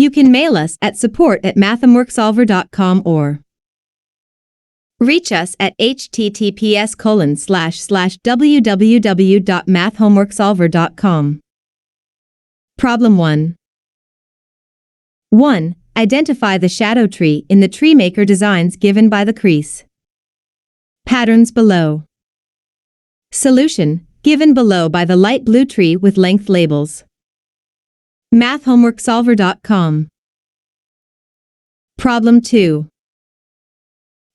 You can mail us at support@mathhomeworksolver.com or reach us at https://www.mathhomeworksolver.com. Problem 1. 1. Identify the shadow tree in the TreeMaker designs given by the crease patterns below. Solution, given below by the light blue tree with length labels. mathhomeworksolver.com. Problem 2.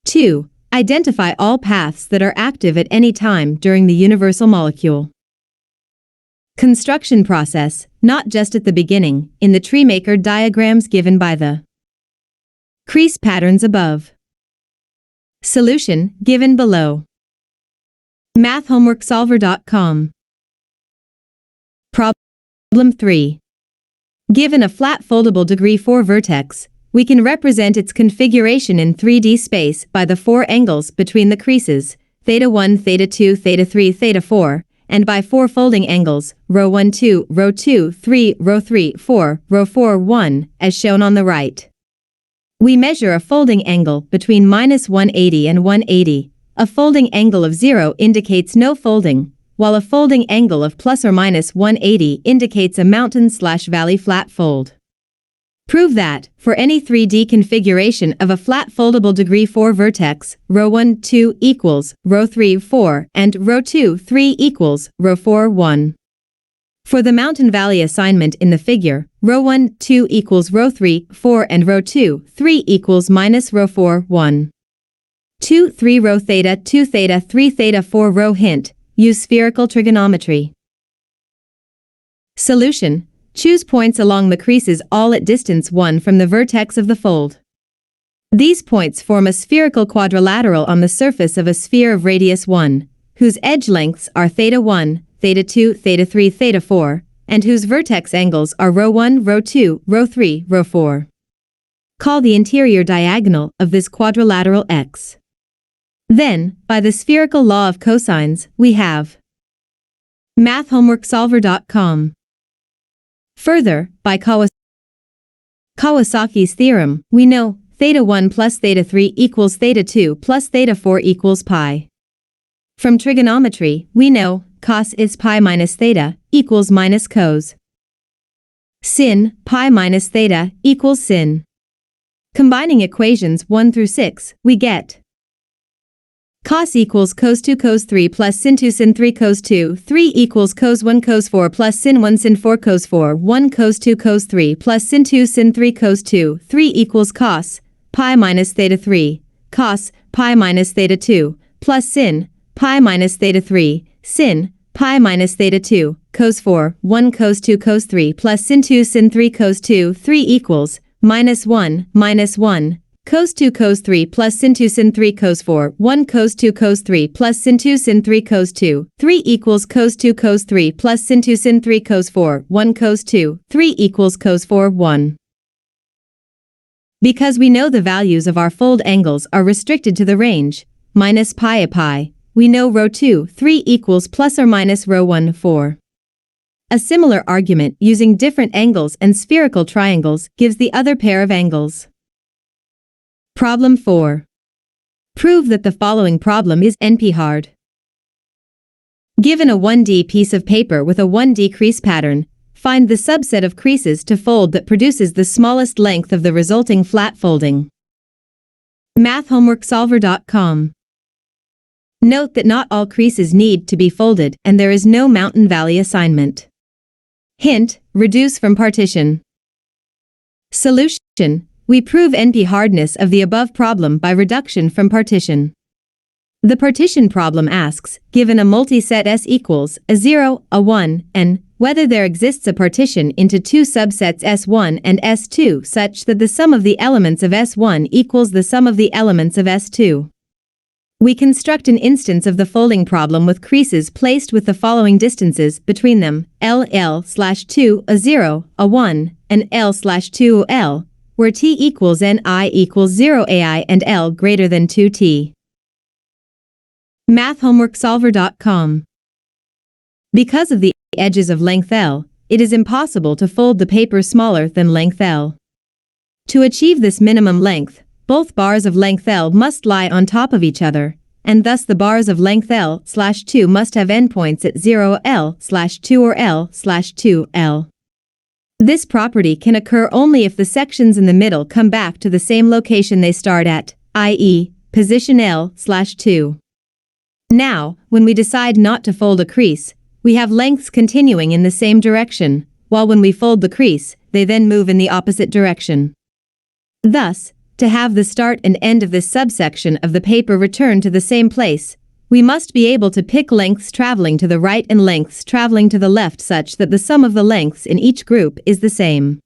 2. Identify all paths that are active at any time during the universal molecule construction process, not just at the beginning, in the TreeMaker diagrams given by the crease patterns above. Solution, given below. mathhomeworksolver.com. Problem 3. Given a flat foldable degree 4 vertex, we can represent its configuration in 3D space by the 4 angles between the creases, θ1, θ2, θ3, θ4, and by 4 folding angles, row 1, 2, row 2, 3, row 3, 4, row 4, 1, as shown on the right. We measure a folding angle between -180 and 180. A folding angle of 0 indicates no folding, while a folding angle of plus or minus 180 indicates a mountain/valley flat fold. Prove that, for any 3D configuration of a flat foldable degree 4 vertex, row 1, 2 equals row 3, 4, and row 2, 3 equals row 4, 1. For the mountain-valley assignment in the figure, row 1, 2 equals row 3, 4 and row 2, 3 equals minus row 4, 1. 2, 3 row θ, 2 θ, 3 θ, 4 row hint, use spherical trigonometry. Solution. Choose points along the creases all at distance 1 from the vertex of the fold. These points form a spherical quadrilateral on the surface of a sphere of radius 1, whose edge lengths are θ1, θ2, θ3, θ4, and whose vertex angles are row 1, row 2, row 3, row 4. Call the interior diagonal of this quadrilateral x. Then, by the spherical law of cosines, we have mathhomeworksolver.com. Further, by Kawasaki's theorem, we know θ1 plus θ3 equals θ2 plus θ4 equals pi. From trigonometry, we know cos is pi minus θ equals minus cos. Sin pi minus θ equals sin. Combining equations 1 through 6, we get cos equals cos 2 cos 3 plus sin 2 sin 3 cos 2, 3 equals cos 1 cos 4 plus sin 1 sin 4 cos 4, 1 cos 2 cos 3 plus sin 2 sin 3 cos 2, 3 equals cos pi minus θ3, cos pi minus θ2, plus sin pi minus θ3, sin pi minus θ2, cos 4, 1 cos 2 cos 3 plus sin 2 sin 3 cos 2, 3 equals minus 1, cos 2 cos 3 plus sin 2 sin 3 cos 4, 1 cos 2 cos 3 plus sin 2 sin 3 cos 2, 3 equals cos 2 cos 3 plus sin 2 sin 3 cos 4, 1 cos 2, 3 equals cos 4, 1. Because we know the values of our fold angles are restricted to the range minus pi a pi, we know row 2, 3 equals plus or minus row 1, 4. A similar argument using different angles and spherical triangles gives the other pair of angles. Problem 4. Prove that the following problem is NP-hard. Given a 1D piece of paper with a 1D crease pattern, find the subset of creases to fold that produces the smallest length of the resulting flat folding. mathhomeworksolver.com. Note that not all creases need to be folded and there is no mountain-valley assignment. Hint, reduce from partition. Solution. We prove NP hardness of the above problem by reduction from partition. The partition problem asks, given a multiset S equals a 0, a 1, n, whether there exists a partition into two subsets S1 and S2 such that the sum of the elements of S1 equals the sum of the elements of S2. We construct an instance of the folding problem with creases placed with the following distances between them, L/2, a 0, a 1, and L/2, L, where t equals ni equals 0 ai and L greater than 2t. mathhomeworksolver.com. Because of the edges of length L, it is impossible to fold the paper smaller than length L. To achieve this minimum length, both bars of length L must lie on top of each other, and thus the bars of length L/2 must have endpoints at 0 L/2 or L/2 L. This property can occur only if the sections in the middle come back to the same location they start at, i.e., position L/2. Now, when we decide not to fold a crease, we have lengths continuing in the same direction, while when we fold the crease, they then move in the opposite direction. Thus, to have the start and end of this subsection of the paper return to the same place, we must be able to pick lengths traveling to the right and lengths traveling to the left such that the sum of the lengths in each group is the same.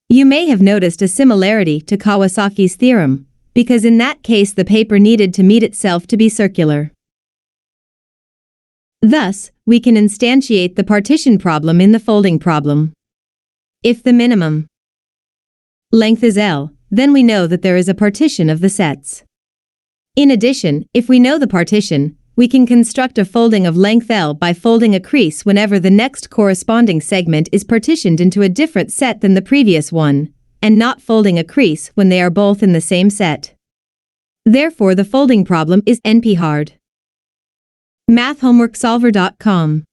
You may have noticed a similarity to Kawasaki's theorem, because in that case the paper needed to meet itself to be circular. Thus, we can instantiate the partition problem in the folding problem. If the minimum length is L, then we know that there is a partition of the sets. In addition, if we know the partition, we can construct a folding of length L by folding a crease whenever the next corresponding segment is partitioned into a different set than the previous one, and not folding a crease when they are both in the same set. Therefore, the folding problem is NP-hard. MathHomeworkSolver.com